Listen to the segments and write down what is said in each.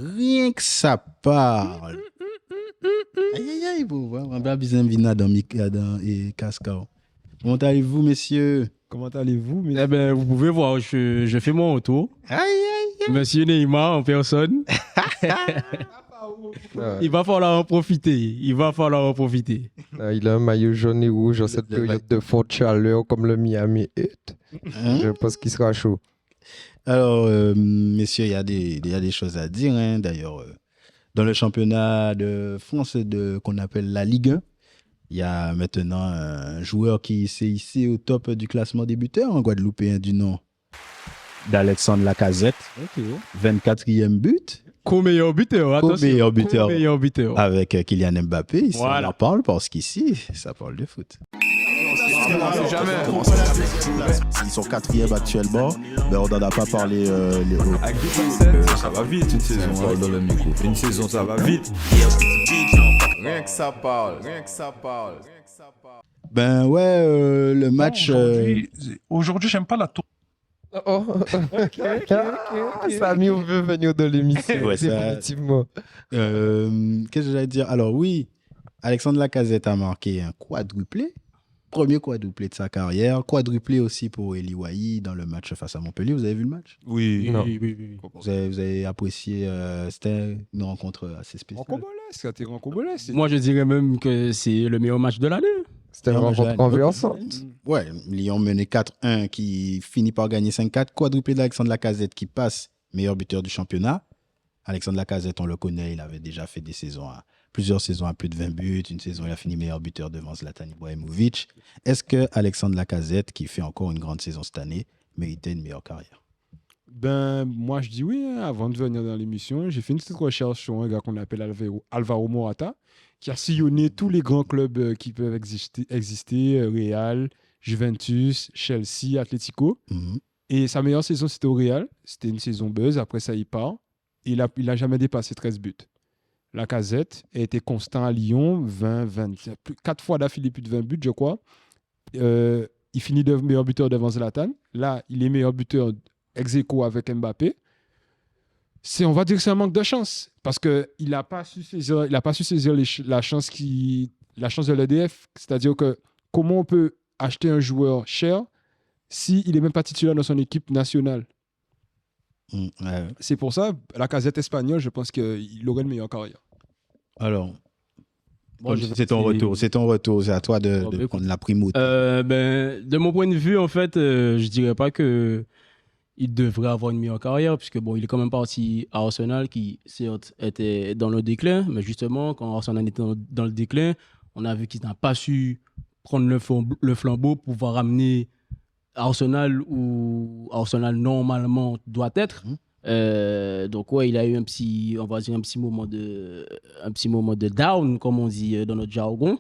Rien que ça parle. Aïe, aïe, aïe, vous voyez, on va bien venir dans et Cascao. Comment allez-vous, messieurs? Comment allez-vous? Eh ben, vous pouvez voir, je fais mon retour. Aïe, aïe. Monsieur Neymar en personne. Il va falloir en profiter. Il va falloir en profiter. Il a un maillot jaune et rouge en cette période de forte chaleur comme le Miami Heat. Hein? Je pense qu'il sera chaud. Alors, messieurs, il y a des choses à dire. Hein. D'ailleurs, dans le championnat de France qu'on appelle la Ligue 1, il y a maintenant un joueur qui s'est hissé au top du classement des buteurs, un Guadeloupéen du nom d'Alexandre Lacazette. 24e but. Co-meilleur buteur, attention. Co-meilleur buteur. Co-meilleur buteur. Avec Kylian Mbappé. Ici, Voilà. on en parle parce qu'ici, ça parle de foot. Ils sont quatrième actuellement, mais on n'en a pas parlé. Ça va vite une saison, on parle dans le micro. Une saison, ça va vite. Rien que ça parle, rien que ça parle. Ben ouais, le match... Aujourd'hui, j'aime pas la tour. Samy, on veut venir de l'émission. Ouais, ça- définitivement. Qu'est-ce que j'allais dire? Alors oui, Alexandre Lacazette a marqué un quadruplé. Premier quadruplé de sa carrière. Quadruplé aussi pour Eli Wahi dans le match face à Montpellier. Vous avez vu le match? Oui. Non. Oui. Vous avez apprécié, c'était une rencontre assez spéciale. Rencontre-Bolès. Moi, je dirais même que c'est le meilleur match de l'année. C'était une Non, rencontre Johan. renversante. Ouais, Lyon mené 4-1 qui finit par gagner 5-4. Quadruplé d'Alexandre Lacazette qui passe meilleur buteur du championnat. Alexandre Lacazette, on le connaît, il avait déjà fait plusieurs saisons à plus de 20 buts. Une saison, il a fini meilleur buteur devant Zlatan Ibrahimovic. Est-ce que Alexandre Lacazette, qui fait encore une grande saison cette année, méritait une meilleure carrière? Ben, moi, je dis oui. Hein. Avant de venir dans l'émission, j'ai fait une petite recherche sur un gars qu'on appelle Alvaro Morata, qui a sillonné tous les grands clubs qui peuvent exister Real, Juventus, Chelsea, Atlético. Mhm. Et sa meilleure saison, c'était au Real. C'était une saison buzz. Après ça, il part. Il a jamais dépassé 13 buts. Lacazette a été constant à Lyon, 4 fois d'affilée plus de 20 buts, je crois. Il finit meilleur buteur devant Zlatan. Là, il est meilleur buteur ex aequo avec Mbappé. On va dire que c'est un manque de chance parce qu'il n'a pas su saisir, la chance de l'EDF. C'est-à-dire que comment on peut acheter un joueur cher s'il n'est même pas titulaire dans son équipe nationale? Ouais. C'est pour ça, la casette espagnole, je pense qu'il aurait une meilleure carrière. Alors, Bon, je vais c'est ton essayer. retour. C'est ton retour. C'est à toi de Bon, prendre la primauté. Ben, de mon point de vue, en fait, je dirais pas que il devrait avoir une meilleure carrière, puisque bon, il est quand même parti à Arsenal, qui certes était dans le déclin, mais justement, quand Arsenal était dans le déclin, on a vu qu'il n'a pas su prendre le flambeau pour pouvoir ramener Arsenal où Arsenal normalement doit être. Donc ouais, il a eu un petit moment de down, comme on dit dans notre jargon.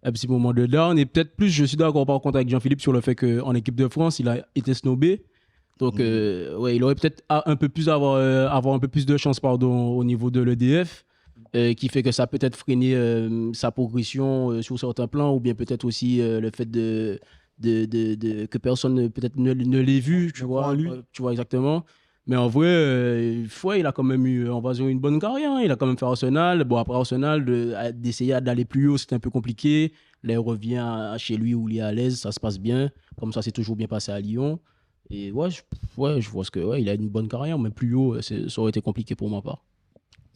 Un petit moment de down. Et peut-être plus, je suis d'accord par contre avec Jean-Philippe sur le fait qu'en équipe de France, il a été snobé. Donc ouais, il aurait peut-être avoir un peu plus de chance au niveau de l'EDF, qui fait que ça peut être freiné sa progression sur certains plans, ou bien peut-être aussi le fait que personne peut-être ne l'ait vu, tu vois, tu vois exactement. Mais en vrai, il a quand même eu, on va dire, une bonne carrière. Hein. Il a quand même fait Arsenal. Bon, après Arsenal, d'essayer d'aller plus haut, c'était un peu compliqué. Là, il revient chez lui où il est à l'aise, ça se passe bien. Comme ça, c'est toujours bien passé à Lyon. Et ouais, je vois il a une bonne carrière, mais plus haut, ça aurait été compliqué pour ma part.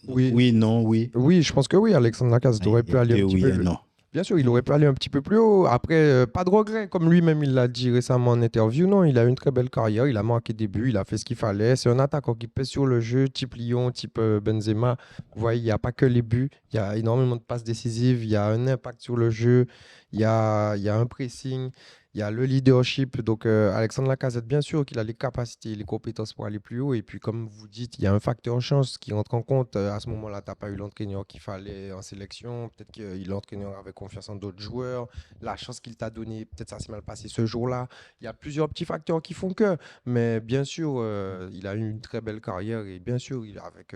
Oui, non, oui. Oui, je pense que oui, Alexandre Lacazette aurait pu aller un petit oui peu et plus. non. Bien sûr, il aurait pu aller un petit peu plus haut. Après, pas de regret, comme lui-même il l'a dit récemment en interview. Non, il a eu une très belle carrière, il a marqué des buts, il a fait ce qu'il fallait. C'est un attaquant qui pèse sur le jeu, type Lyon, type Benzema. Vous voyez, il n'y a pas que les buts, il y a énormément de passes décisives, il y a un impact sur le jeu, il y a un pressing, il y a le leadership. Donc, Alexandre Lacazette, bien sûr qu'il a les capacités, les compétences pour aller plus haut. Et puis, comme vous dites, il y a un facteur chance qui rentre en compte. À ce moment-là, tu n'as pas eu l'entraîneur qu'il fallait en sélection. Peut-être que l'entraîneur avait confiance en d'autres joueurs. La chance qu'il t'a donnée, peut-être ça s'est mal passé ce jour-là. Il y a plusieurs petits facteurs qui font que. Mais bien sûr, il a eu une très belle carrière. Et bien sûr, avec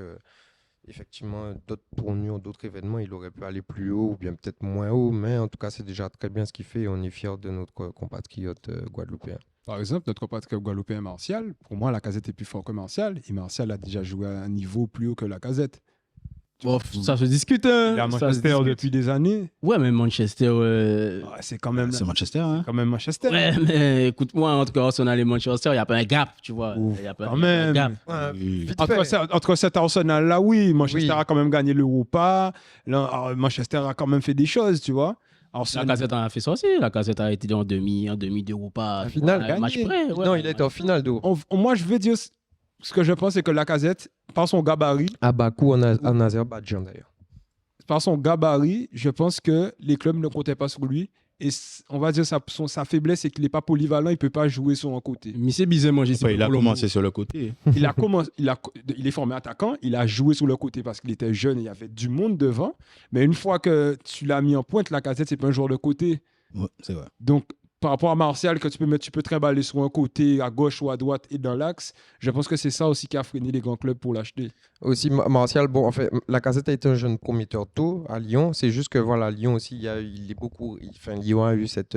effectivement d'autres tournures, d'autres événements, il aurait pu aller plus haut ou bien peut-être moins haut. Mais en tout cas, c'est déjà très bien ce qu'il fait. Et on est fiers de notre compatriote guadeloupéen. Par exemple, notre compatriote guadeloupéen Martial, pour moi, la Casette est plus fort que Martial. Et Martial a déjà joué à un niveau plus haut que la Casette. Bon, ça se discute, hein. Il est à Ça se Manchester discute. depuis des années. Ouais, mais Manchester. C'est quand même, C'est Manchester, hein. quand même Manchester. Ouais, mais écoute-moi, entre Arsenal et Manchester, il n'y a pas un gap, tu vois. Ouf, Il y a pas quand il y a pas un même. gap. Oui. Entre cet Arsenal-là, oui, Manchester Oui. a quand même gagné l'Europa. Là, Manchester a quand même fait des choses, tu vois. La Arsenal, Casette en a fait ça aussi. La Casette a été en demi d'Europa. En finale, un match gagné. près. Ouais. Non, il a été en finale d'eau. moi, je veux dire, ce que je pense, c'est que la Casette, par son gabarit, À Bakou, en Azerbaïdjan d'ailleurs. je pense que les clubs ne comptaient pas sur lui. Et on va dire sa faiblesse, c'est qu'il n'est pas polyvalent, il ne peut pas jouer sur un côté. Mais c'est bizarre, moi, j'ai Enfin, il a commencé sur le côté. Il est formé attaquant, il a joué sur le côté parce qu'il était jeune et il y avait du monde devant. Mais une fois que tu l'as mis en pointe, la Casette, c'est pas un joueur de côté. Ouais, c'est vrai. Donc, par rapport à Martial, que tu peux trimballer sur un côté, à gauche ou à droite et dans l'axe, je pense que c'est ça aussi qui a freiné les grands clubs pour l'acheter. Aussi, Martial, bon, en fait, la Casette a été un jeune prometteur tôt à Lyon. C'est juste que, voilà, Lyon aussi, Lyon a eu cette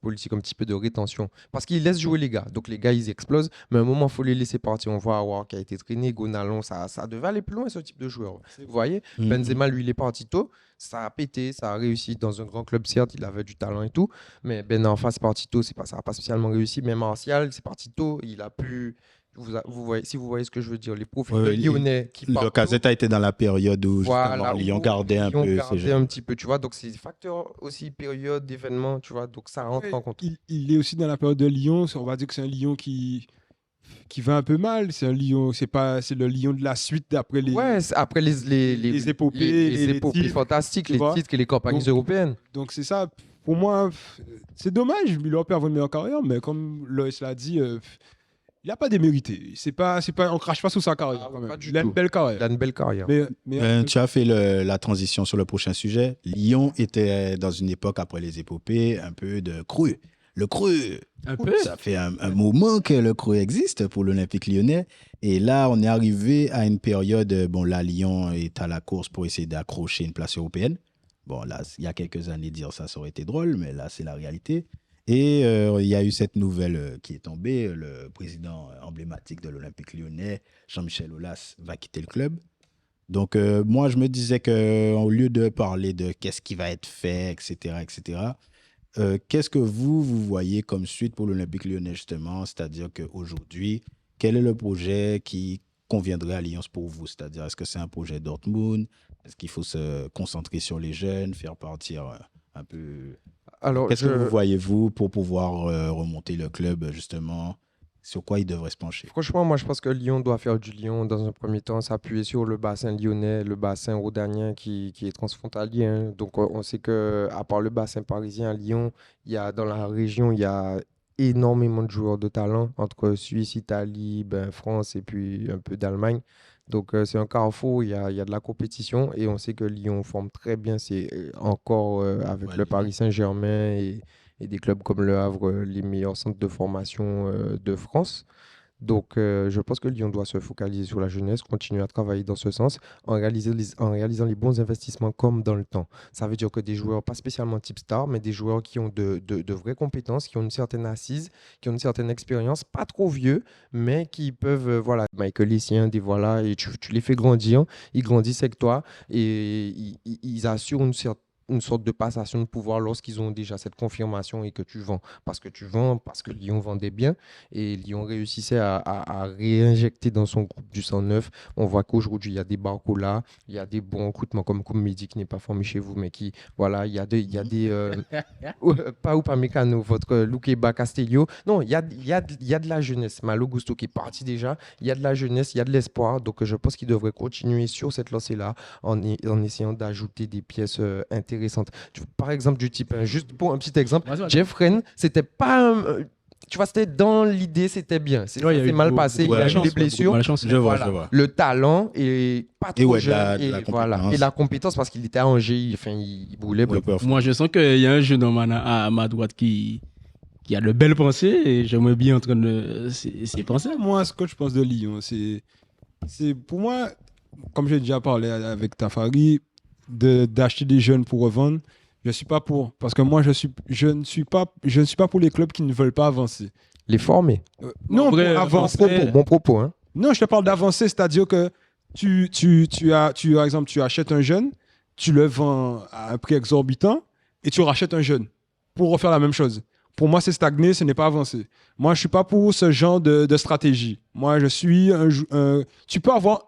politique un petit peu de rétention. Parce qu'il laisse jouer les gars. Donc, les gars, ils explosent. Mais à un moment, il faut les laisser partir. On voit Aouar qui a été traîné, Gonalon, ça devait aller plus loin, ce type de joueur. Vous voyez, Mhm. Benzema, lui, il est parti tôt. Ça a pété, ça a réussi dans un grand club, certes, il avait du talent et tout. Mais Ben Arfa, c'est parti tôt, ça n'a pas spécialement réussi. Mais Martial, c'est parti tôt, il a pu. Vous voyez, si vous voyez ce que je veux dire, les profils Ouais, lyonnais qui Le partent Casette a été dans la période où justement voilà, Lyon où gardait un Lyon peu gardait ses jeunes. un petit peu, tu vois. Donc, c'est des facteurs aussi, période, d'événements, tu vois. Donc, ça rentre en compte. Il est aussi dans la période de Lyon. On va dire que c'est un Lyon qui va un peu mal. C'est un Lyon, c'est le Lyon de la suite d'après les. Ouais, après les épopées et les les épopées titres, fantastiques, tu les vois. titres et les campagnes Donc, européennes. Donc c'est ça. Pour moi, c'est dommage. Il aurait pu avoir une meilleure carrière, mais comme Loïs l'a dit, il n'a pas démérité. On crache pas sous sa carrière. Ah, quand même. pas du Il a une tout. belle carrière. Il a une belle carrière. Mais Tu as fait la transition sur le prochain sujet. Lyon était dans une époque après les épopées un peu de creux. Le creux, Un peu. ça fait un moment que le creux existe pour l'Olympique lyonnais. Et là, on est arrivé à une période, bon là, Lyon est à la course pour essayer d'accrocher une place européenne. Bon là, il y a quelques années, dire ça aurait été drôle, mais là, c'est la réalité. Et il y a eu cette nouvelle qui est tombée. Le président emblématique de l'Olympique lyonnais, Jean-Michel Aulas, va quitter le club. Donc, moi, je me disais qu'au lieu de parler de qu'est-ce qui va être fait, etc., qu'est-ce que vous voyez comme suite pour l'Olympique lyonnais, justement? C'est-à-dire qu'aujourd'hui, quel est le projet qui conviendrait à Lyon pour vous? C'est-à-dire, est-ce que c'est un projet Dortmund? Est-ce qu'il faut se concentrer sur les jeunes, faire partir un peu... Alors, Qu'est-ce que vous voyez, vous, pour pouvoir remonter le club, justement? Sur quoi il devrait se pencher? Franchement, moi, je pense que Lyon doit faire du Lyon dans un premier temps, s'appuyer sur le bassin lyonnais, le bassin rhodanien qui est transfrontalier, hein. Donc, on sait qu'à part le bassin parisien à Lyon, dans la région, il y a énormément de joueurs de talent entre Suisse, Italie, France et puis un peu d'Allemagne. Donc, c'est un carrefour, il y a de la compétition et on sait que Lyon forme très bien, c'est encore avec Ouais, le Lyon. Paris Saint-Germain et des clubs comme Le Havre, les meilleurs centres de formation de France. Donc, je pense que Lyon doit se focaliser sur la jeunesse, continuer à travailler dans ce sens, en réalisant les bons investissements comme dans le temps. Ça veut dire que des joueurs, pas spécialement type star, mais des joueurs qui ont de vraies compétences, qui ont une certaine assise, qui ont une certaine expérience, pas trop vieux, mais qui peuvent, voilà, Michael Essien, voilà, et tu les fais grandir, ils grandissent avec toi et ils assurent une sorte de passation de pouvoir lorsqu'ils ont déjà cette confirmation et que tu vends. Parce que Lyon vendait bien et Lyon réussissait à réinjecter dans son groupe du 109. On voit qu'aujourd'hui, il y a des Barcola, il y a des bons recrutements comme Mehdi qui n'est pas formé chez vous, mais qui, voilà, il y a des pas Upamecano, votre Loukeba Castellio. Non, il y a de la jeunesse. Malo Gusto qui est parti déjà. Il y a de la jeunesse, il y a de l'espoir. Donc, je pense qu'il devrait continuer sur cette lancée-là en essayant d'ajouter des pièces intéressantes. Par exemple, du type, juste pour un petit exemple, Vas-y, vas-y. Jeff Rennes, c'était pas tu vois, c'était dans l'idée, c'était bien. C'est Ouais, il y a eu mal beaucoup- passé, beaucoup il y a de eu chance, des beaucoup de blessures. malchance. Je vois, Voilà. je vois. Le talent et pas trop ouais, jeune. la Voilà. compétence. Et la compétence parce qu'il était à Angers, il brûlait. Le perf- Moi, je sens qu'il y a un jeune homme à ma droite qui a de belles pensées et j'aimerais bien entendre ses pensées. moi, ce que je pense de Lyon, c'est pour moi, comme j'ai déjà parlé avec Tafari, d'acheter des jeunes pour revendre. Je suis pas pour, parce que moi je ne suis pas pour les clubs qui ne veulent pas avancer. Les former. Non, vrai, pour avancer. Mon propos, hein. Non, je te parle d'avancer, c'est-à-dire que par exemple, tu achètes un jeune, tu le vends à un prix exorbitant et tu rachètes un jeune pour refaire la même chose. Pour moi, c'est stagner, ce n'est pas avancer. Moi, je ne suis pas pour ce genre de stratégie. Moi, je suis tu peux avoir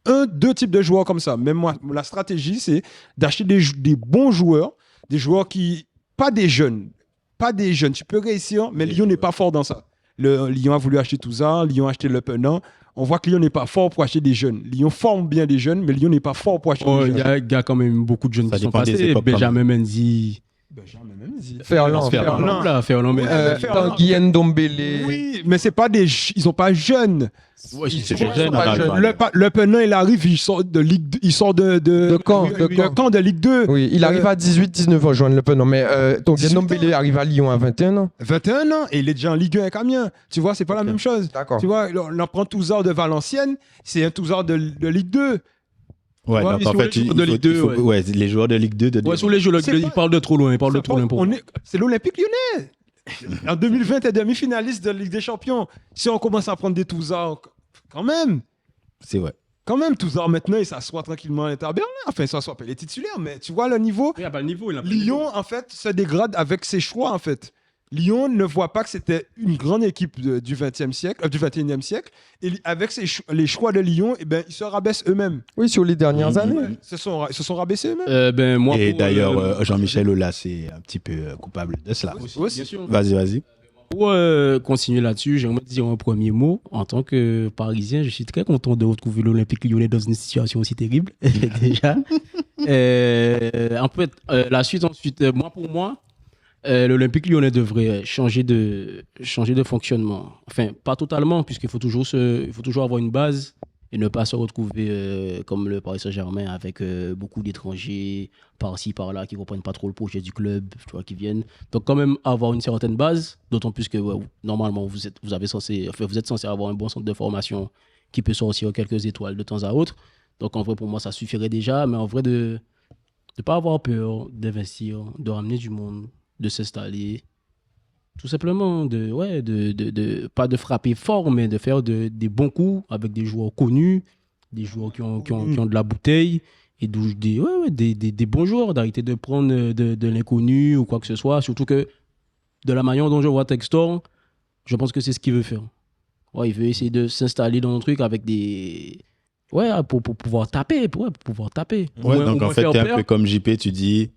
deux types de joueurs comme ça. Même moi, la stratégie, c'est d'acheter des bons joueurs, des joueurs qui... Pas des jeunes. Pas des jeunes. Tu peux réussir, mais Lyon n'est pas fort dans ça. Lyon a voulu acheter Touzard, Lyon a acheté Le Penant. On voit que Lyon n'est pas fort pour acheter des jeunes. Lyon forme bien des jeunes, mais Lyon n'est pas fort pour acheter des Il jeunes. y a quand même beaucoup de jeunes Ça qui sont dépend des passés. époques, Benjamin Mendy. Benjamin Mendy. Ferland. Ferland. Tanguy Ndombele. Oui, mais c'est pas ils sont pas jeunes. Ouais, c'est Ils jeune. sont pas jeunes. Le Penant, il arrive, il sort de Ligue, il sort de Caen. de Ligue 2. Oui, il arrive à 18-19 ans, Joanne Le Pen. Non, mais Tanguy 18 Ndombele arrive à Lyon à 21 ans. 21 ans et il est déjà en Ligue 1 avec Amiens. Tu vois, c'est pas la même chose. D'accord. Tu vois, on en prend Touzard de Valenciennes, c'est un Touzard de Ligue 2. Ouais, Ouais, donc ils en sont fait, les joueurs de Ligue 2, ouais, les joueurs de Ligue 2 de Ouais, sur les jeux, C'est il pas- parle de trop loin. Il parle de trop loin pour moi. C'est l'Olympique Lyonnais. En 2020, tu es demi-finaliste de la Ligue des Champions. Si on commence à prendre des Touzards, quand même. C'est vrai. Quand même, Touzard maintenant, il s'assoit tranquillement à l'Inter Berlin. Enfin, il s'assoit, il est titulaire, mais tu vois le niveau. Il n'y a pas le niveau. Il a pas le niveau. Lyon, en fait, se dégrade avec ses choix, en fait. Lyon ne voit pas que c'était une grande équipe du 20e siècle, du 21e siècle. Et avec les choix de Lyon, eh ben, ils se rabaissent eux-mêmes. Oui, sur les dernières années. Ils se sont rabaissés eux-mêmes. Ben, moi, Et pour, d'ailleurs, Jean-Michel Aulas est un petit peu coupable de cela. bien sûr. Vas-y. Pour continuer là-dessus, j'aimerais dire un premier mot. En tant que Parisien, je suis très content de retrouver l'Olympique Lyonnais dans une situation aussi terrible, déjà. En fait, la suite, ensuite, pour moi, l'Olympique Lyonnais devrait changer de fonctionnement. Enfin, pas totalement, puisqu'il faut toujours avoir une base et ne pas se retrouver comme le Paris Saint-Germain avec beaucoup d'étrangers par-ci, par-là qui ne comprennent pas trop le projet du club, tu vois, qui viennent. Donc, quand même avoir une certaine base, d'autant plus que normalement, vous êtes censé avoir un bon centre de formation qui peut sortir quelques étoiles de temps à autre. Donc, en vrai, pour moi, ça suffirait déjà. Mais en vrai, de ne pas avoir peur d'investir, de ramener du monde, de s'installer. Tout simplement, pas de frapper fort, mais de faire des bons coups avec des joueurs connus, des joueurs qui ont de la bouteille, et des bons joueurs, d'arrêter de prendre de l'inconnu ou quoi que ce soit. Surtout que, de la manière dont je vois Textor, je pense que c'est ce qu'il veut faire. Ouais, il veut essayer de s'installer dans un truc avec des... Ouais, pour pouvoir taper. Pour pouvoir taper. Ouais, Au donc moins en fait, faire t'es un peur. peu comme JP, tu dis,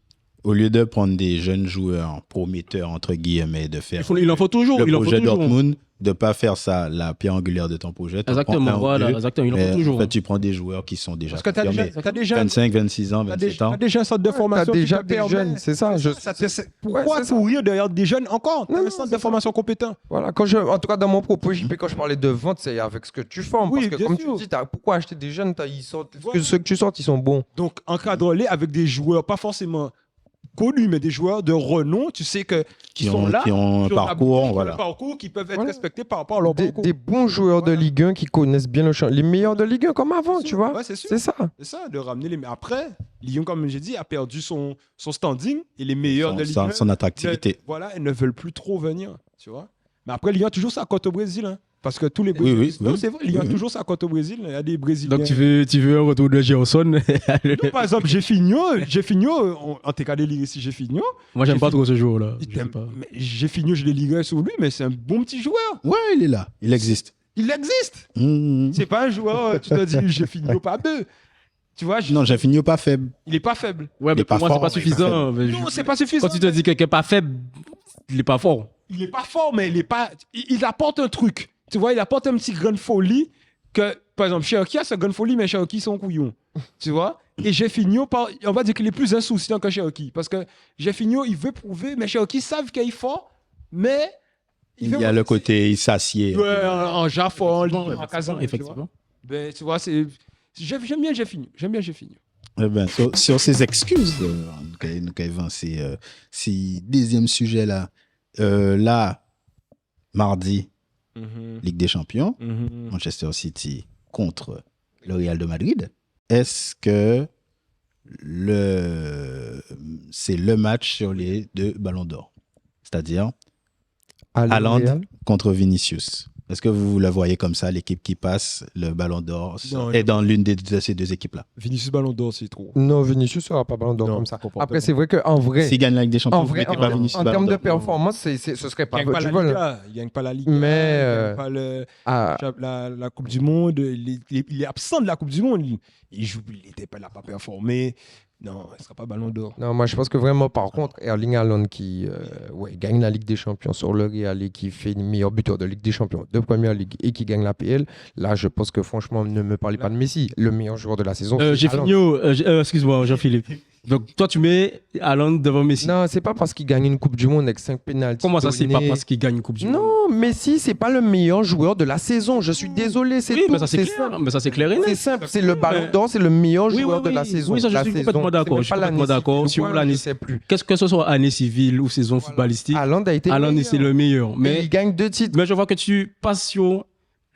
au lieu de prendre des jeunes joueurs prometteurs, entre guillemets, de faire Il en faut toujours. le Il en faut projet toujours. Dortmund, de ne pas faire ça la pierre angulaire de ton projet. t'en prends un Exactement, ou voilà, deux, exactement. Il en mais faut toujours. En fait, tu prends des joueurs qui sont déjà Parce que tu as déjà 25, 26 ans, 27 ans. un centre de formation. T'as déjà qui te des permet- jeunes, c'est ça. Pourquoi c'est ça. courir derrière des jeunes encore? Non, Un non, centre c'est de formation compétent. Voilà, en tout cas, dans mon propos, JP, quand je parlais de vente, c'est avec ce que tu formes. Oui, parce que, bien comme sûr. tu dis, pourquoi acheter des jeunes Voilà. ceux que tu sortes, ils sont bons. Donc, encadre-les avec des joueurs, pas forcément connus, mais des joueurs de renom. Tu sais que qui sont là, qui ont un qui ont la parcours, bouteille, qui ont voilà. un parcours, qui peuvent être Voilà. respectés par rapport à leur parcours. Des bons joueurs de Ligue 1 qui connaissent bien le champ. Les meilleurs de Ligue 1 comme avant, tu vois. Ouais, c'est sûr. C'est ça. C'est ça, de ramener les. Mais après, Lyon, comme j'ai dit, a perdu son standing et les meilleurs de Ligue 1. Son attractivité. Voilà, ils ne veulent plus trop venir, tu vois. Mais après, Lyon a toujours sa cote au Brésil, hein. Parce que tous les Oui, Brésiliens. oui, Non, oui. c'est vrai, Lyon a Oui. toujours sa cote au Brésil. Il y a des Brésiliens. Donc, tu veux un retour de Gerson. Non, par exemple, Jeffinho, en TK des ici, Jeffinho. Moi, j'aime pas trop ce jour-là. il Je sais t'aime- pas. mais Jeffinho, je l'ai ligué sur lui, mais c'est un bon petit joueur. Ouais, il est là. Il existe. Il existe. Mmh. C'est pas un joueur, tu te dis, Jeffinho pas deux. Tu vois, Non, j'ai fini pas faible. il est pas faible. Ouais, Il mais est pas pour moi, c'est fort, pas mais il est pas suffisant. Mais Non, c'est pas suffisant. Quand tu te dis que quelqu'un n'est pas faible, il est pas fort. Il est pas fort, mais il est pas. Il apporte un truc. Tu vois, il apporte un petit grain de folie que, par exemple, Cherki a ce grain de folie, mais Cherki son couillon. Tu vois? Et Jeffinho, on va dire qu'il est plus insouciant que Cherki. Parce que Jeffinho, il veut prouver, mais Cherki savent qu'il est fort, mais. Il y a le côté, il s'assied. Ouais, en Jaffa, en Effectivement, en Kazan, effectivement. Ben, tu vois, c'est. J'aime bien Jeffinho. J'aime bien Jeffinho. Eh ben, sur ces excuses, nous avons ces deuxième sujet là. Là, mardi, Ligue des Champions, Manchester City contre le Real de Madrid. Est-ce que c'est le match sur les deux ballons d'or? C'est-à-dire, Haaland Real. contre Vinicius. Est-ce que vous le voyez comme ça, l'équipe qui passe le ballon d'or Non, est dans l'une de ces deux équipes-là? Vinicius Ballon d'Or, c'est trop. Non, Vinicius sera pas ballon d'or Non, comme ça. comportement. Après, c'est vrai qu'en vrai, S'il gagne la Ligue des Champions, en vous vrai, mettez pas Vinicius en Ballon termes de d'or? performance, ce serait Il pas gagne pas la du vol. Liga. Il gagne pas la Liga. Mais, il gagne pas Ah, la Coupe du Monde. Il est absent de la Coupe du Monde. Il joue, il n'a pas performé. Non, il ne sera pas Ballon d'Or. non, moi je pense que vraiment, par contre, Erling Haaland qui gagne la Ligue des Champions sur le Real et qui fait le meilleur buteur de Ligue des Champions de Première Ligue et qui gagne la PL, là je pense que franchement, ne me parlez pas de Messi. Le meilleur joueur de la saison, c'est J'ai Haaland. fini. Excuse-moi, Jean-Philippe. Donc, toi, tu mets Haaland devant Messi. Non, c'est pas parce qu'il gagne une Coupe du Monde avec 5 pénaltys. Comment ça, c'est pas donnés. parce qu'il gagne une Coupe du Monde? Non, Messi, c'est pas le meilleur joueur de la saison. Je suis désolé, c'est Oui, tout. mais ça, c'est clair. simple. Mais ça, c'est clair et C'est net. simple, c'est le Ballon d'Or, c'est le meilleur Oui, joueur oui, de la oui. saison. Oui, ça, je La suis saison. complètement d'accord, C'est je suis même pas complètement l'année d'accord. civile. Si on Ouais, l'année- je sais plus. Que ce soit année civile ou saison Voilà. footballistique, Haaland a été Haaland, meilleur. c'est le meilleur. Et Mais il gagne 2 titres. je vois que tu passes sur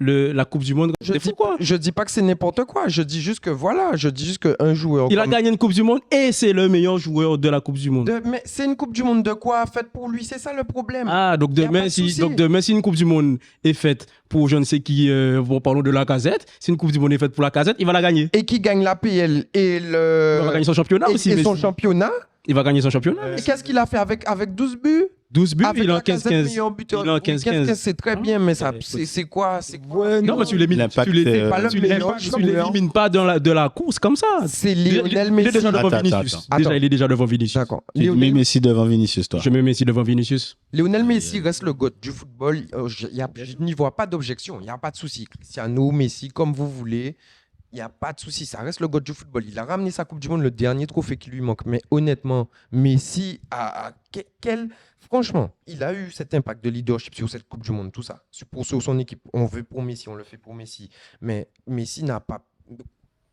la Coupe du Monde. Je C'est dis, fou, quoi. je dis pas que c'est n'importe quoi. Je dis juste que voilà, je dis juste qu'un joueur. Il a comme- gagné une Coupe du Monde et c'est le meilleur joueur de la Coupe du Monde. Mais c'est une Coupe du Monde de quoi faite pour lui, c'est ça le problème. Ah, donc Y a pas demain, de si, souci. donc demain, si une Coupe du Monde est faite pour je ne sais qui, bon, parlons de la Casette, si une Coupe du Monde est faite pour la Casette, il va la gagner. Et qui gagne la PL et le. Il va gagner son championnat et, aussi. et son Messi. championnat. Il va gagner son championnat. Et qu'est-ce qu'il a fait avec 12 buts 12 buts, avec il est en la Casette 15-15. meilleur buteur. Il est en Oui, 15-15. c'est très bien, mais ça, Ouais, c'est quoi c'est quoi Ouais, Non, mais tu l'élimines L'impact, pas le tu meilleur l'élimines pas de la course comme ça. C'est Il Lionel est Messi. déjà devant Attends, Vinicius. attends. Déjà, il est déjà devant Vinicius. D'accord. Tu mets Messi devant Vinicius, toi. Je mets Messi devant Vinicius. Lionel Messi reste le GOAT du football. Je n'y vois pas d'objection. Il n'y a pas de souci. Cristiano, Messi, comme vous voulez. Il n'y a pas de souci. Ça reste le GOAT du football. Il a ramené sa Coupe du Monde, le dernier trophée qui lui manque. Mais honnêtement, Messi franchement, il a eu cet impact de leadership sur cette Coupe du Monde, tout ça. Sur son équipe. On veut pour Messi, on le fait pour Messi. Mais Messi n'a pas.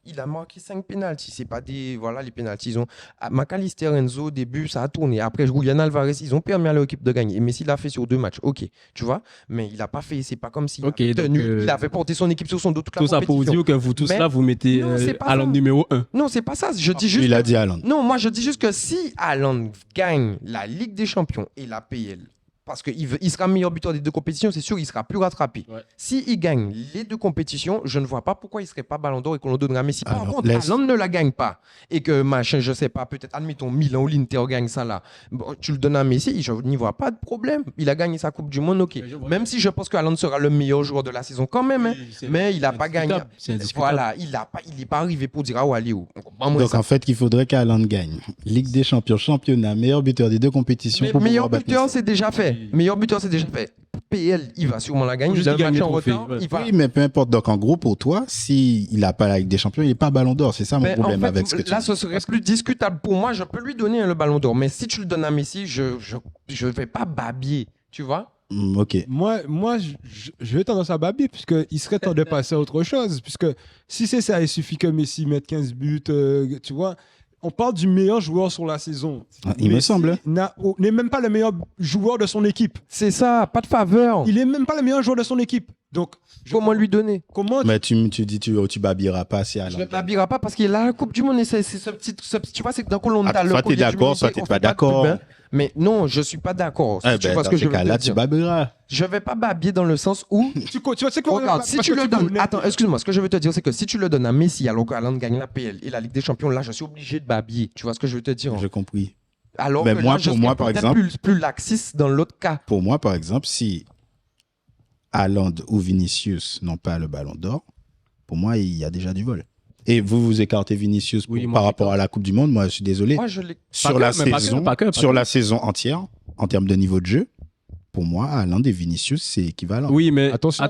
Il a marqué 5 pénaltys. C'est pas des. Voilà, les pénaltys. Ils ont. McAllister, Enzo, au début, ça a tourné. Après, Julian Alvarez, ils ont permis à leur équipe de gagner. Et Messi l'a fait sur 2 matchs. Ok, tu vois. Mais il n'a pas fait. C'est pas comme s'il Ok, avait tenu. donc, Il avait porté son équipe sur son dos toute la Tout ça pour compétition. dire que vous tous Mais- là, vous mettez Non, c'est pas Haaland ça. numéro 1. Non, c'est pas ça. Je dis juste. Il a dit Haaland. Non, moi, je dis juste que si Haaland gagne la Ligue des Champions et la PL, parce qu'il sera meilleur buteur des deux compétitions, c'est sûr, il sera plus rattrapé. Ouais. S'il gagne les deux compétitions, je ne vois pas pourquoi il ne serait pas Ballon d'Or et qu'on le donnerait à Messi. Par Alors, contre, laisse- Haaland ne la gagne pas et que machin, je sais pas, peut-être, admettons, Milan ou l'Inter gagne ça là. Bon, tu le donnes à Messi, je n'y vois pas de problème. Il a gagné sa Coupe du Monde, ok. Mais je vois- Même si je pense que Haaland sera le meilleur joueur de la saison quand même, hein. Mais il n'a pas gagné. C'est indiscutable. Voilà, il n'est pas arrivé pour dire, ah ouais, allez, où. On comprend moins Donc ça. en fait, il faudrait qu'Haaland gagne. Ligue des Champions, championnat, meilleur buteur des deux compétitions. Mais pour meilleur pouvoir battre buteur, Messi. c'est déjà fait. Meilleur buteur, c'est déjà fait. PL, il va sûrement la gagner. Juste Il a qu'il un gagne match le en trophée, retard. ouais. Il va... Oui, mais peu importe. Donc en gros, pour toi, s'il n'a pas la Ligue des Champions, il n'est pas Ballon d'Or. C'est ça mon Mais problème en fait, avec ce que tu là, dis. ce serait plus discutable. Pour moi, je peux lui donner le ballon d'or. Mais si tu le donnes à Messi, je vais pas babiller. Tu vois? Ok. Moi j'ai tendance à babiller, puisqu'il serait temps de passer à autre chose. Puisque si c'est ça, il suffit que Messi mette 15 buts, tu vois. On parle du meilleur joueur sur la saison. Il me Messi semble. n'est même pas le meilleur joueur de son équipe. C'est ça, pas de faveur. Il n'est même pas le meilleur joueur de son équipe. Donc, Comment lui donner? comment Mais tu dis tu babilleras pas si Je Haaland ne gagne. babillerai pas parce qu'il a la Coupe du Monde et c'est ce petit. Tu vois, c'est d'un coup, on Ah, a le soit t'es collier d'accord, d'humilité, soit t'es on pas fait de d'accord. pub, hein. Mais non, je suis pas d'accord. Eh Tu ben, vois ce dans que ces je veux te cas-là, tu dire. babilleras. Je vais pas babiller dans le sens où. tu sais quoi? Regarde, si parce tu que le donnes. connais- Attends, excuse-moi, ce que je veux te dire, c'est que si tu le donnes à Messi alors qu'Haaland gagne la PL et la Ligue des Champions, là, je suis obligé de babiller. Tu vois ce que je veux te dire? J'ai compris. Alors Mais que moi, là, je pour serais moi, par peut-être exemple- plus laxiste dans l'autre cas. Pour moi, par exemple, si Haaland ou Vinicius n'ont pas le Ballon d'Or, pour moi, il y a déjà du vol. Et vous écartez Vinicius Oui, moi, par je rapport à la Coupe du Monde. Moi, je suis désolé. Moi, je l'ai. Sur Pas la que, mais pas que, saison, pas que. sur la saison entière, en termes de niveau de jeu, pour moi, Haaland et Vinicius, c'est équivalent. Oui, mais Attention à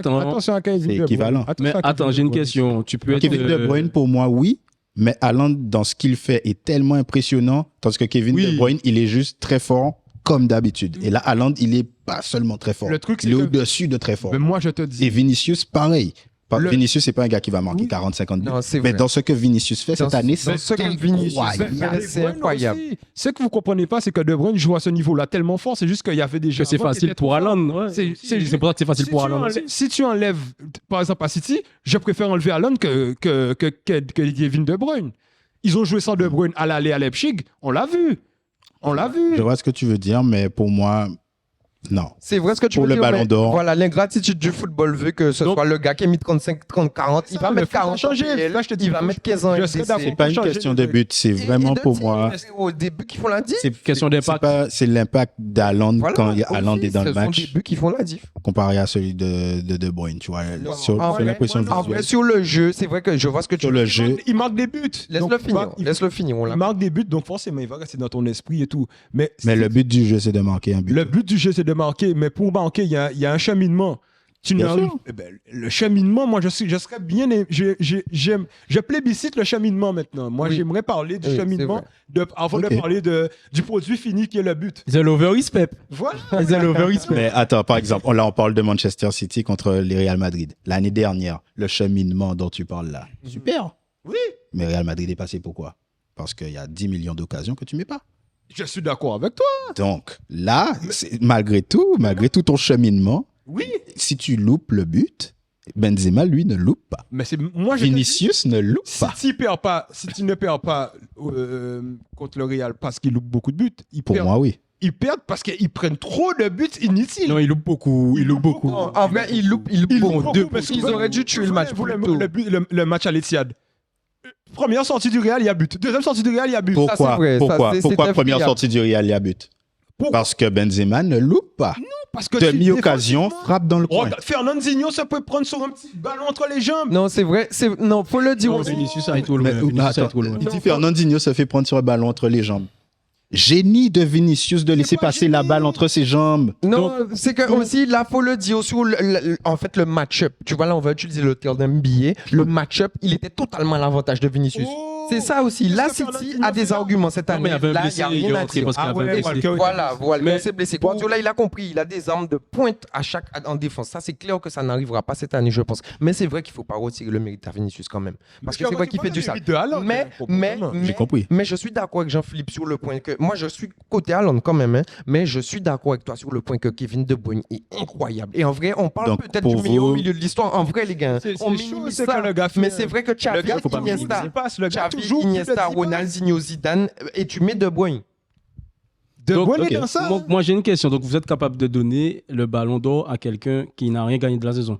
Kevin C'est De Bruyne. équivalent. mais Attention à Kevin attends, j'ai une De Bruyne. question. Tu peux être. Kevin De Bruyne, pour moi, oui. Mais Haaland, dans ce qu'il fait, est tellement impressionnant. Tandis que Kevin Oui. De Bruyne, il est juste très fort, comme d'habitude. Et là, Haaland, il est pas seulement très fort. Le truc, c'est il est que- au-dessus de très fort. Mais moi, je te Et dis. Vinicius, pareil. Le- Vinicius, c'est pas un gars qui va marquer Oui. 40-50 buts. Non, c'est Mais vrai. dans ce que Vinicius fait cette année, dans ce que Vinicius incroyable. fait, c'est incroyable. Ce que vous comprenez pas, c'est que De Bruyne joue à ce niveau-là tellement fort. C'est juste qu'il y avait des Que jeux. c'est avant qui facile étaient pour trop forts. Haaland. Ouais. C'est pour ça que c'est facile pour Haaland. Si tu enlèves, par exemple, à City, je préfère enlever Haaland que Kevin De Bruyne. Ils ont joué sans De Bruyne à l'aller à Leipzig. On l'a vu. On l'a vu. Je vois ce que tu veux dire, mais pour moi, Non. C'est vrai ce que tu Pour veux le dire. Ballon mais d'Or. Voilà, l'ingratitude du football veut que ce Donc- soit le gars qui a mis 35, 30, 40. Il va mettre 40 changer. changer. Là, je te dis, Il va mettre 15 ans. je et serais c'est- d'accord. C'est pas une changer question le de truc. but, c'est vraiment et de pour tirs, moi. c'est au début qui font la diff. C'est Question d'impact. C'est l'impact d'Haaland Voilà, quand aussi, Haaland est dans le ce sont des match buts qui font la diff. comparé à celui de Bruyne, tu vois. Sur En vrai, l'impression en vrai, visuelle. sur le jeu, c'est vrai que je vois ce que tu Sur veux le dire. jeu, Il marque des buts. Laisse-le Donc, finir. Laisse-le finir. on Il l'a- marque des buts, donc forcément, il va rester dans ton esprit et tout. Mais le but du jeu, c'est de marquer un but. Le but du jeu, c'est de marquer. Mais pour marquer, il y a un cheminement. Tu Bien n'arrives- sûr. Eh ben, le cheminement, moi, je serais bien. Je plébiscite le cheminement maintenant. Moi, Oui. j'aimerais parler du Oui, c'est cheminement avant Ok. de parler du produit fini qui est le but. The lover is pep. Voilà. The lover is pep. Mais attends, par exemple, là, on parle de Manchester City contre le Real Madrid. L'année dernière, le cheminement dont tu parles là. Super. Oui. Mais Real Madrid est passé pourquoi? Parce qu'il y a 10 millions d'occasions que tu mets pas. Je suis d'accord avec toi. Donc, là, malgré tout ton cheminement, Oui. si tu loupes le but, Benzema, lui, ne loupe pas. Mais c'est moi, je te dis, Vinicius ne loupe si pas. tu ne perds pas contre le Real parce qu'il loupe beaucoup de buts, Pour moi, oui. ils perdent parce qu'ils prennent trop de buts inutiles. Non, il loupe beaucoup. Il loupe beaucoup. En vrai, il loupe Ils beaucoup. louent Deux beaucoup, parce Ils que auraient dû tuer le match vous, plus tôt. le match à l'Etihad. Première sortie du Real, il y a but. Deuxième sortie du Real, il y a but. c'est Pourquoi vrai, ça, Pourquoi, c'est- Pourquoi c'était première friable. sortie du Real, il y a but? Pourquoi Parce que Benzema ne loupe pas. Parce que Demi-occasion, défensivement, frappe dans le coin. regarde, Fernandinho, ça peut prendre sur un petit ballon entre les jambes. Non, c'est vrai. Non, faut le dire Non, aussi. Vinicius a été trop loin. Mais, Vinicius a attends, été trop loin. il dit Fernandinho se fait prendre sur le ballon entre les jambes. Génie de Vinicius de laisser pas passer la génie. balle entre ses jambes. Non, c'est que aussi, là, faut le dire sur en fait, le match-up. Tu vois, là, on va utiliser le terme d'NBA. Le match-up, il était totalement à l'avantage de Vinicius. Oh. C'est ça aussi. Là, Qu'est-ce que City Fernandinho a des fait là? arguments cette Non, mais année. il y avait un Là, il blessé, n'y a il est rien à rentré dire. parce qu'il y avait un ouais, blessé. Voilà, Mais- il s'est blessé. Guardiola, il a compris, il a des armes de pointe à chaque en défense. Ça, c'est clair que ça n'arrivera pas cette année, je pense. Mais c'est vrai qu'il ne faut pas retirer le mérite à Vinicius quand même. Parce que c'est vrai qu'il fait du sale. Mais, J'ai compris. mais je suis d'accord avec Jean-Philippe sur le point que moi je suis côté Haaland quand même, hein, mais je suis d'accord avec toi sur le point que Kevin De Bruyne est incroyable. Et en vrai, on parle Donc, peut-être pour du meilleur vous- milieu de l'histoire. En vrai, les gars, C'est on chaud, minimise c'est ça. que le gars fait- Mais c'est vrai que Xavi, gars, faut pas Iniesta, le gars Xavi, toujours plus de Iniesta, 10 Ronaldinho, Zidane, et tu mets De Bruyne. De Donc, Bruyne ok. est dans ça. Donc, moi, j'ai une question. Donc, vous êtes capable de donner le ballon d'or à quelqu'un qui n'a rien gagné de la saison?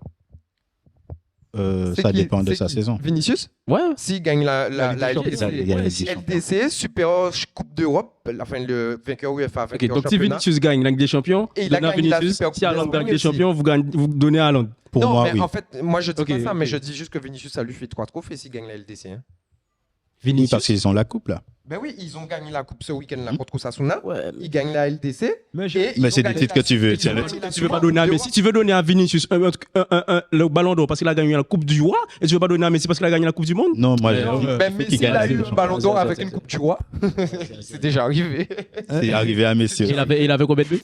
C'est Ça qui- dépend de c'est sa qui saison. Vinicius, Ouais. s'il gagne la La Ligue des Champions. LDC, Super Coupe d'Europe, enfin le vainqueur UEFA, Ok, vainqueur donc si championnat. Vinicius gagne la Ligue des Champions, Et il a donnez à gagné la Vinicius. Super Coupe Si Haaland gagne d'Espagne la Ligue des aussi. Champions, vous donnez à Haaland. Pour non, moi, mais oui. en fait, moi je dis Ok, pas ça, ok. mais je dis juste que Vinicius, ça lui fait 3 trophées s'il gagne la LDC. Hein. Oui, Vinicius. parce qu'ils ont la coupe, là. Ben oui, ils ont gagné la coupe ce week-end là contre Osasuna. Ouais. Ils gagnent la LDC. Mais et ils Mais ont c'est des gagné titres la que tu veux, Super tiens, Coupe le d'Europe. Tu veux pas donner à Messi, tu veux donner à Vinicius le ballon d'or parce qu'il a gagné la Coupe du Roi et tu veux pas donner à Messi parce qu'il a gagné la Coupe du Monde? Non, moi, Non, j'ai- Ben qui Messi gagne il la a Ligue eu des le Champions. ballon d'or Ça, avec ça, une ça. coupe du roi. C'est déjà arrivé. c'est arrivé à Messi. Il avait combien de buts?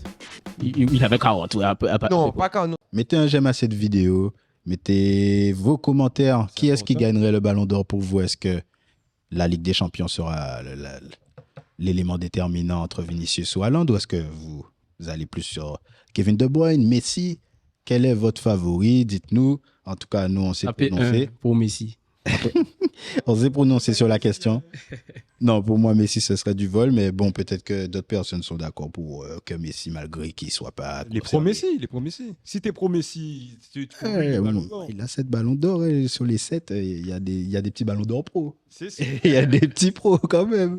Il avait 40. Ouais, Non, pas quand. Mettez un j'aime à cette vidéo. Mettez vos commentaires. Qui est-ce qui gagnerait le ballon d'or pour vous? Est-ce que la Ligue des Champions sera l'élément déterminant entre Vinicius ou Haaland? Ou est-ce que vous allez plus sur Kevin De Bruyne, Messi? Quel est votre favori? Dites-nous. En tout cas, nous, on s'est Tapez prononcé. 1 pour Messi. On s'est prononcé sur la question. Non, pour moi, Messi, ce serait du vol. Mais bon, peut-être que d'autres personnes sont d'accord pour que Messi, malgré qu'il ne soit pas. Les pro-Messi, les pro-Messi. Si t'es pro-Messi, tu peux Ouais, le bon, ballon d'or. il a 7 ballons d'or et sur les 7, il y a des petits ballons d'or pro. C'est ça. Il y a des petits pros quand même.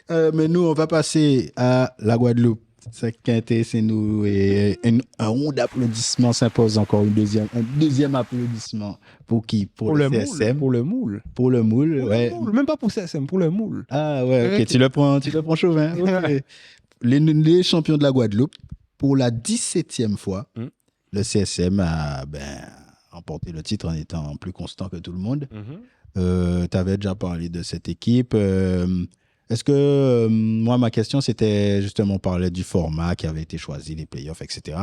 Mais nous, on va passer à la Guadeloupe. Ce qui a intéressé nous et un rond d'applaudissements s'impose encore un deuxième applaudissement. Pour qui? Pour le CSM. Pour le moule. Pour le moule, Pour ouais. le moule. Même pas pour CSM, pour le moule. Ah ouais, ok, tu le prends chauvin. Ok. Les champions de la Guadeloupe, pour la 17e fois, le CSM a remporté le titre en étant plus constant que tout le monde. Tu avais déjà parlé de cette équipe. Est-ce que, moi, ma question, c'était justement, on parlait du format qui avait été choisi, les playoffs, etc.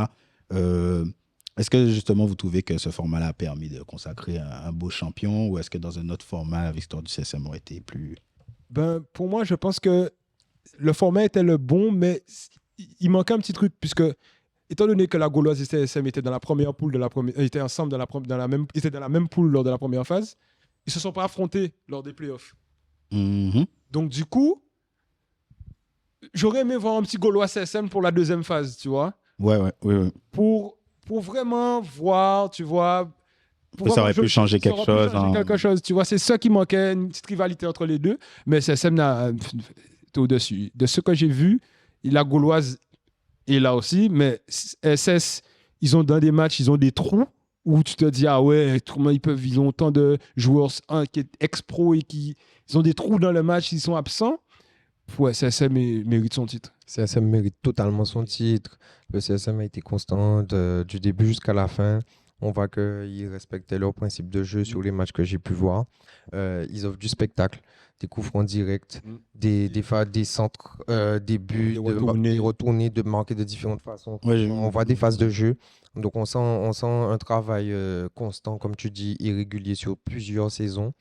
Est-ce que, justement, vous trouvez que ce format-là a permis de consacrer un beau champion ou est-ce que dans un autre format, la victoire du CSM aurait été plus... Ben, pour moi, je pense que le format était le bon, mais il manquait un petit truc, puisque, étant donné que la Gauloise et CSM étaient dans la première poule, étaient ensemble dans la même poule lors de la première phase, ils ne se sont pas affrontés lors des playoffs. Mhm. Donc, du coup, j'aurais aimé voir un petit Gaulois CSM pour la deuxième phase, tu vois. Ouais, ouais. pour vraiment voir, tu vois. Ça aurait pu changer quelque chose. Quelque chose, tu vois. C'est ça qui manquait, une petite rivalité entre les deux. Mais CSM est au-dessus. De ce que j'ai vu, la Gauloise est là aussi. Mais SS, ils ont dans des matchs, ils ont des trous où tu te dis, ah ouais, comment ils ont autant de joueurs qui est ex-pro et ils ont des trous dans le match, ils sont absents. Ouais, CSM mérite son titre. CSM mérite totalement son titre. Le CSM a été constant du début jusqu'à la fin. On voit qu'ils respectaient leurs principes de jeu sur les matchs que j'ai pu voir. Ils offrent du spectacle, des coups francs directs, des centres, des buts, des retournés, de marquer de différentes façons. Ouais, on voit des phases de jeu. Donc on sent un travail constant, comme tu dis, irrégulier sur plusieurs saisons.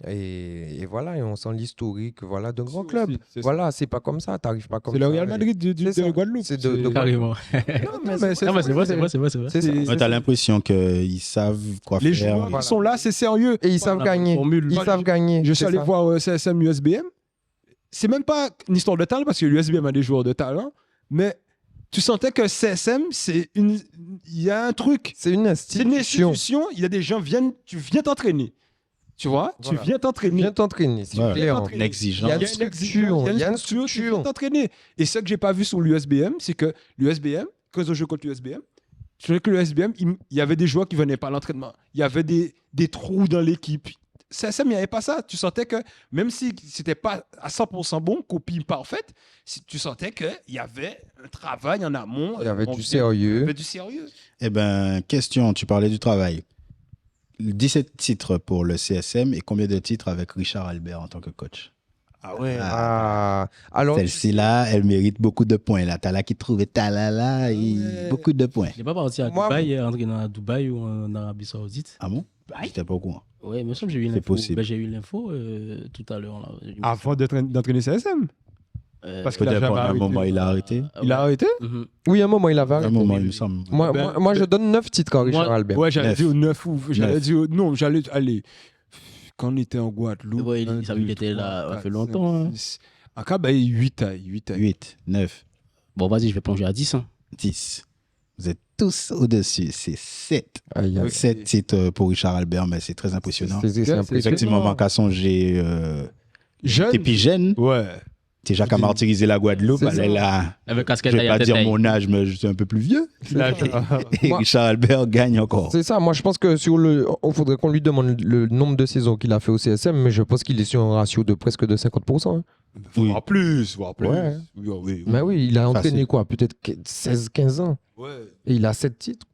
Et voilà, et on sent l'historique de grands clubs. Voilà, c'est pas comme ça, t'arrives pas comme ça. C'est le Real Madrid de Guadeloupe. C'est de Carrément. Non, mais c'est vrai, c'est vrai. C'est ça. Ouais, t'as l'impression qu'ils savent quoi Les faire. joueurs, ils sont là, c'est sérieux. Et ils savent gagner. Ils savent gagner. Je suis c'est allé ça. voir CSM USBM. C'est même pas une histoire de talent, parce que l'USBM a des joueurs de talent, mais tu sentais que CSM, il y a un truc. C'est une C'est une institution. institution, il y a des gens, tu viens t'entraîner. Tu vois, Voilà. tu viens t'entraîner. Viens t'entraîner, c'est Ouais. clair. Une exigence. Il y a une structure. tu viens t'entraîner. Et ce que j'ai pas vu sur l'USBM, c'est que l'USBM, quand ils ont joué contre l'USBM, je trouvais que l'USBM, il y avait des joueurs qui venaient pas à l'entraînement. Il y avait des trous dans l'équipe. Ça, il n'y avait pas ça. Tu sentais que, même si c'était pas à 100% bon, copie parfaite, tu sentais qu'il y avait un travail en amont. Il y avait du Il y sérieux. avait du sérieux. Eh bien, question, tu parlais du travail. 17 titres pour le CSM et combien de titres avec Richard Albert en tant que coach? Ah ouais. Alors, Celle-ci-là, elle mérite beaucoup de points. Là, t'as là qui trouvait Talala, beaucoup de points. Il n'est pas parti à Moi, Dubaï, entraîné à Dubaï ou en Arabie Saoudite. Ah bon? J'étais pas au courant. Oui, il me semble que j'ai eu C'est l'info. possible. Ben, j'ai eu l'info tout à l'heure. Là. Avant d'entraîner CSM. Parce qu'il a Peut-être jamais qu'à un arrêté. moment, il a arrêté. Il a arrêté? Mhm. oui, à un moment, il avait À un arrêté. moment, il me semble. Moi, je donne 9 titres à Richard Moi- Albert. Ouais, j'allais 9. dire au 9 ou. J'allais Neuf. dire. Non, j'allais aller. Quand on était en Guadeloupe. Ouais, il était là, ça fait longtemps, hein. En cas, 8 à 8, 9, Bon, vas-y, je vais plonger à 10. Hein. 10. Vous êtes tous au-dessus. C'est 7. Aïe, aïe. 7 titres pour Richard Albert, mais c'est très impressionnant. C'est impressionnant. Effectivement, manque à songer. Jeune. T'es plus jeune. Ouais. T'es Jacques à martyriser la Guadeloupe. C'est ça. Elle est là. Avec Je casquette vais à pas tête dire taille. mon âge, mais je suis un peu plus vieux. Et Moi- Richard Albert gagne encore. C'est ça, moi je pense que il faudrait qu'on lui demande le nombre de saisons qu'il a fait au CSM, mais je pense qu'il est sur un ratio de presque de 50%. hein. Oui. Voire plus. Ouais. Oui. Mais oui, il a entraîné Facile. quoi? Peut-être 16-15 ans. Ouais. Et il a 7 titres.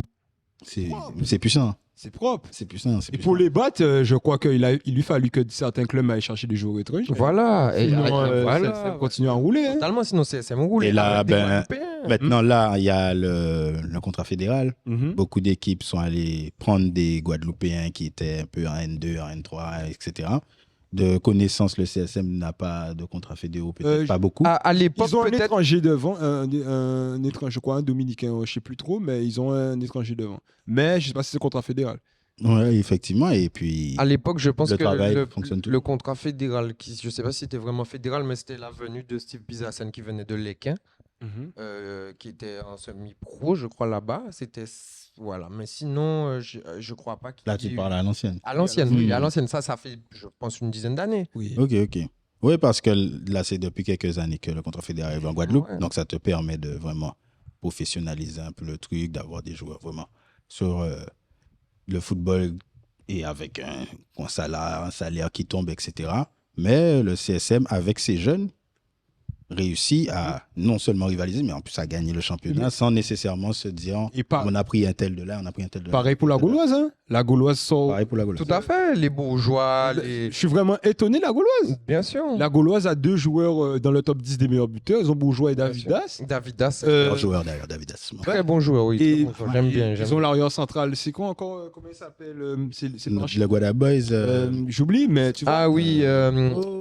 C'est puissant. C'est propre. C'est puissant. Et pour les battre, je crois qu'il lui fallu que certains clubs aillent chercher des joueurs étrangers. Voilà. Et Sinon, voilà. ça continue à rouler. Hein. Totalement, sinon CSM roule. Et là, Avec des ben, Guadeloupéens. Maintenant, là, il y a le contrat fédéral. Mhm. Beaucoup d'équipes sont allées prendre des Guadeloupéens qui étaient un peu en N2, en N3, etc. De connaissance, le CSM n'a pas de contrat fédéraux, peut-être pas beaucoup. À l'époque, Ils ont un peut-être. étranger devant, un étranger, je crois, un dominicain, je ne sais plus trop, mais ils ont un étranger devant. Mais je ne sais pas si c'est contrat fédéral. Oui, effectivement. Et puis, À l'époque, je pense Le que travail fonctionne tout. le contrat fédéral, je ne sais pas si c'était vraiment fédéral, mais c'était la venue de Steve Bizassen qui venait de Léquin, qui était en semi-pro, je crois, là-bas. C'était. Voilà. Mais sinon, je ne crois pas qu'il là, y ait tu eu- parles à l'ancienne. À l'ancienne, oui. Mhm. À l'ancienne, ça fait, je pense, une dizaine d'années. Oui. Ok. Oui, parce que là, c'est depuis quelques années que le contrat fédéral est en Guadeloupe. Ouais. Donc, ça te permet de vraiment professionnaliser un peu le truc, d'avoir des joueurs vraiment sur le football et avec un salaire qui tombe, etc. Mais le CSM, avec ses jeunes, réussit à non seulement rivaliser, mais en plus à gagner le championnat sans nécessairement se dire Et pas- on a pris un tel de là, on a pris un tel de là. Pareil pour la Gauloise. Hein. La Gauloise sort. Pareil pour la Gauloise. Tout à fait. Les bourgeois, les. Je suis vraiment étonné, la Gauloise. Bien sûr. La Gauloise a 2 joueurs dans le top 10 des meilleurs buteurs. Ils ont Bourgeois et Davidas. Davidas, Meilleur joueur d'ailleurs, David Asma. très bon joueur, oui. Et très bon joueur. J'aime bien. ils ont l'arrière central. C'est quoi encore? Comment il s'appelle? C'est le marché. Le Guada Boys, J'oublie, mais tu vois. Ah oui,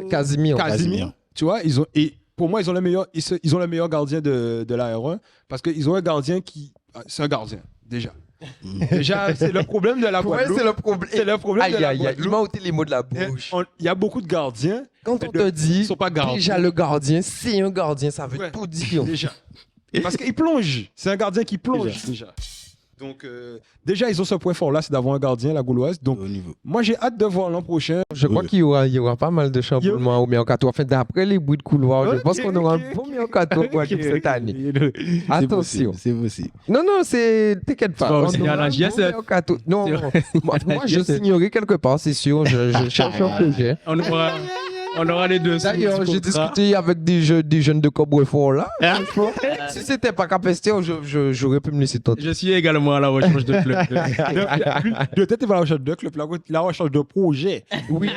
Casimir. Casimir. Tu vois, et pour moi, ils ont le meilleur gardien de la R1 parce qu'ils ont un gardien qui. C'est un gardien, déjà. Déjà, c'est le problème de la Ouais, Guadeloupe. c'est le problème. C'est le problème de Aïe, la aïe, aïe. Il Guadeloupe. m'a ôté les mots de la Et bouche. Il y a beaucoup de gardiens. Quand on mais te dit, ils sont pas gardiens. déjà le gardien, c'est un gardien, ça veut Ouais. tout dire. Déjà. Parce qu'il plonge. C'est un gardien qui plonge déjà. Donc, déjà, ils ont ce point fort-là, c'est d'avoir un gardien, la Gauloise. Donc, Au niveau. moi, j'ai hâte de voir l'an prochain. Je crois Oui. qu'il y aura pas mal de chamboulements au mercato. Enfin, d'après les bruits de couloir, je Ok, pense qu'on aura ok, un bon ok. mercato pour Ok, cette année. C'est Attention. possible, c'est possible. Non, t'inquiète pas. Tu vas On aussi signer à aura la un bon JSF. mercato. Non, moi, je JSF. signerai quelque part, c'est sûr. Je cherche un projet. On aura les deux. D'ailleurs, j'ai discuté avec des jeunes de Cobrefort là. Franchement, si c'était pas Capester, j'aurais pu me laisser tenter. Je suis également à la recherche de club. Peut-être qu'il va à la recherche de club, la recherche de projet. Oui,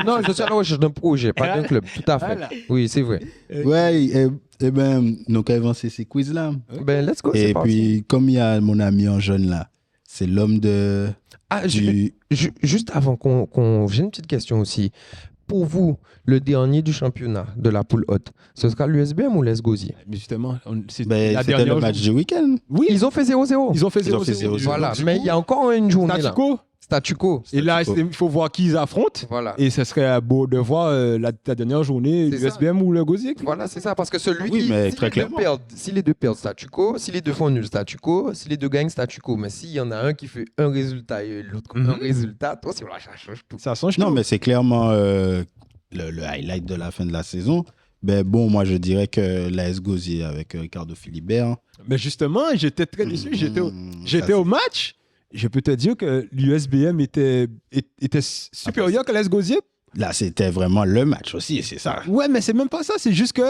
non, je suis à la recherche d'un projet, pas d'un club, tout à fait. Voilà. Oui, c'est vrai. Ouais, et ben, donc, avancer ces quiz-là. Ben, let's go, Et c'est parti. puis, comme il y a mon ami en jaune là, c'est l'homme de. Ah, Du... juste avant j'ai une petite question aussi. Pour vous, le dernier du championnat de la poule haute, ce sera l'USBM ou l'ES Gosier? Mais justement, c'est Ben, la c'était dernière le match du week-end. Oui, Ils ont fait 0-0. ils ont fait Ils ont fait 0-0. 0-0. Voilà, Du mais coup, il y a encore une journée là. statu quo. Statu quo. Et là, Statu quo. il faut voir qui ils affrontent. Voilà. Et ce serait beau de voir la dernière journée, C'est ça. l'USBM ou le Gosier. Voilà, c'est ça, parce que celui Oui, qui, mais si, très les deux clairement. perdent, si les deux perdent, statu quo, si les deux font nul, statu quo, si les deux gagnent, statu quo. Mais s'il y en a un qui fait un résultat et l'autre un résultat, toi, c'est voilà, ça change tout. Ça change Non, tout. mais c'est clairement le highlight de la fin de la saison. Ben bon, moi je dirais que l'AS Gosier avec Ricardo Philibert. Mais justement, j'étais très déçu. J'étais ça, au match. Je peux te dire que l'USBM était supérieur que l'AS Gosier. Là, c'était vraiment le match aussi, c'est ça. Ouais, mais c'est même pas ça. C'est juste que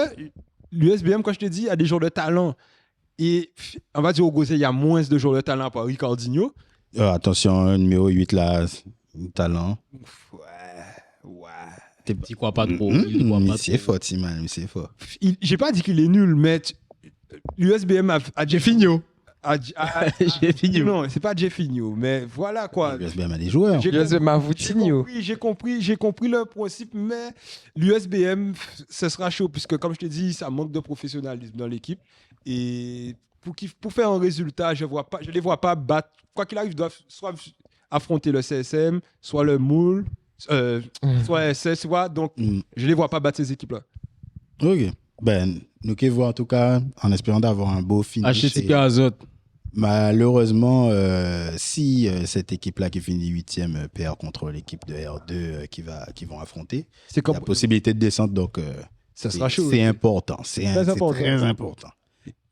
l'USBM, quand je te dis, a des joueurs de talent. Et on va dire au Gosier, il y a moins de joueurs de talent par Ricardinho. Attention, numéro 8 là, talent. Ouais. Tu crois pas trop. Il croit Mais pas c'est trop. fort, Timan, mais c'est fort. J'ai pas dit qu'il est nul, mais l'USBM a Jeffinho. Jeffinho. Non, c'est pas Jeffinho, mais voilà quoi. L'USBM a des joueurs. J'ai USBM a Voutinho. j'ai compris le principe, mais l'USBM, ce sera chaud, puisque comme je te dis, ça manque de professionnalisme dans l'équipe. Et pour faire un résultat, je les vois pas battre. Quoi qu'il arrive, ils doivent soit affronter le CSM, soit le Moule, soit SS, soit. Donc, je les vois pas battre ces équipes-là. Ok. Ben, nous qui voyons en tout cas, en espérant d'avoir un beau finish. HTTP Azot. Malheureusement, si cette équipe-là qui finit 8e perd contre l'équipe de R2 qui vont affronter, C'est il y comme a possibilité de descente, donc ça sera chaud. c'est important. C'est Très important. très important.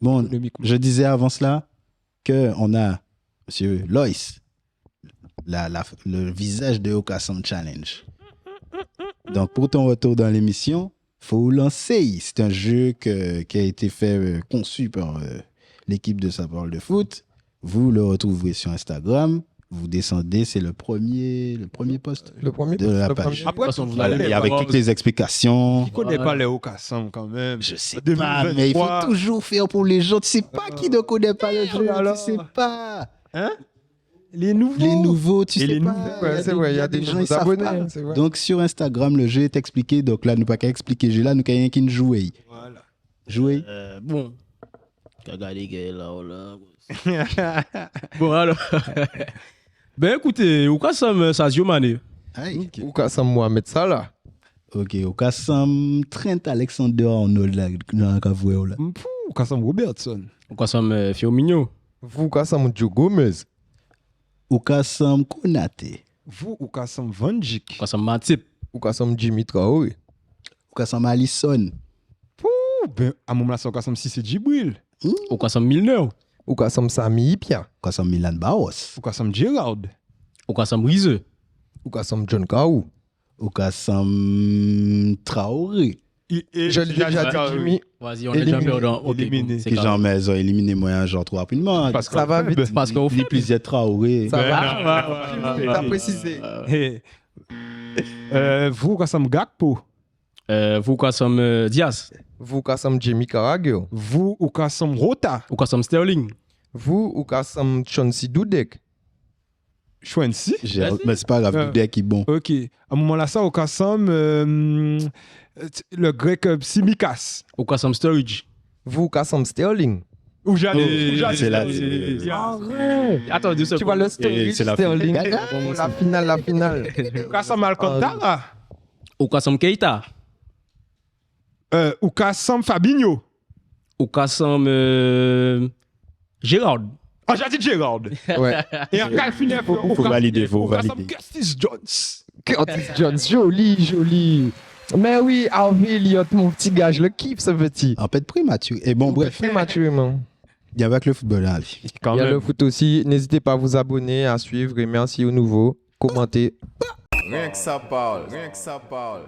Bon, Le micro. je disais avant cela qu'on a M. Loïs, le visage de Okasom Challenge. Donc, pour ton retour dans l'émission, il faut lancer. C'est un jeu qui a été conçu par l'équipe de Ça parle de foot. Vous le retrouverez sur Instagram. Vous descendez, c'est le premier post Le premier de la le page. premier. Après, De toute façon, vous Voilà, allez et avec toutes les explications. qui connaît pas les Okassam quand même. Je sais 2023. pas, mais il faut toujours faire pour les gens. Tu sais pas qui ne connaît pas le jeu. alors. Tu sais pas. Hein? Les nouveaux. Les nouveaux, tu Et sais les pas. nouveaux, ouais, c'est vrai, il y a des gens, nouveaux ils savent abonnés, pas. c'est vrai. Donc sur Instagram, le jeu est expliqué. Donc là, nous pas qu'à expliquer. J'ai là, nous qu'à rien qui jouer. Voilà. Jouer. Bon. Regardez qu'elle est là, là. Bon, alors. Ben écoutez, ou quoi ça Sadio Mané? Aïe. Ou Kassam Mohamed Salah. Ok, au cas Sam Trent Alexander-Arnold là, dans la cavouée, là. Okassam Robertson. Ou quoi ça Firmino? Vous Kassam Joe Gomez. Au cas Sam Konate. Vous, Okassam Van Dijk. Ou quoi ça Matip? Ou Kassam Jimmy Traoré. Au cas Sam Alisson. Ben, à mon moment, c'est Okassam Cissé Djibril. Ou quoi ça Milner? Ou Kassam Sami Ipia. Au cas Sam Milan Barros. Okassam Gerrard. Ou quoi ça Brise? Ou Kassam John Kaou. Au cas Sam Traoré. Je l'ai déjà dit, Jimmy. Vas-y, on est déjà Éliminé. perdant. Ok, Éliminé. bon, c'est Que carré. Jean Maison éliminé moi genre trop rapidement. Parce que Ça va vite. Parce qu'au Il est plusieurs Traoré. Ça va. va. T'as précisé. Vous, Okassam Gakpo. Vous quoi ça Diaz? Vous Kassam Jimmy Carragher. Vous, Okassam Rota. Ou quoi ça Sterling? Vous ou Kassam Chauncey Dudek. Chouensi. Mais c'est pas grave, Dudek qui est bon. Ok. À un moment là, ça, Okassam, le grec Simikas. Ou quoi ça Sturridge? Vous Kassam Sterling. Où j'allais. C'est là. Attends, 2 secondes. Tu vois le Sterling. c'est la Sterling. finale. La finale. Okassam Alcantara. Ou quoi ça Keita? Okassam Fabinho. Au Kassam, Gérard. Ah, j'ai dit Gérard. Ouais. Et en Calfinef, Faut valider, faut valider. Curtis Jones. Curtis Jones, joli, joli. Mais oui, Harvey Elliott, mon petit gars, je le kiffe ce petit. En fait, prématuré. Et bon, bref, Prématurément. il y avait que le football, hein, allez. Quand Il y a même. le foot aussi. N'hésitez pas à vous abonner, à suivre et merci aux nouveaux. Commentez. Rien que ça parle, rien que ça parle.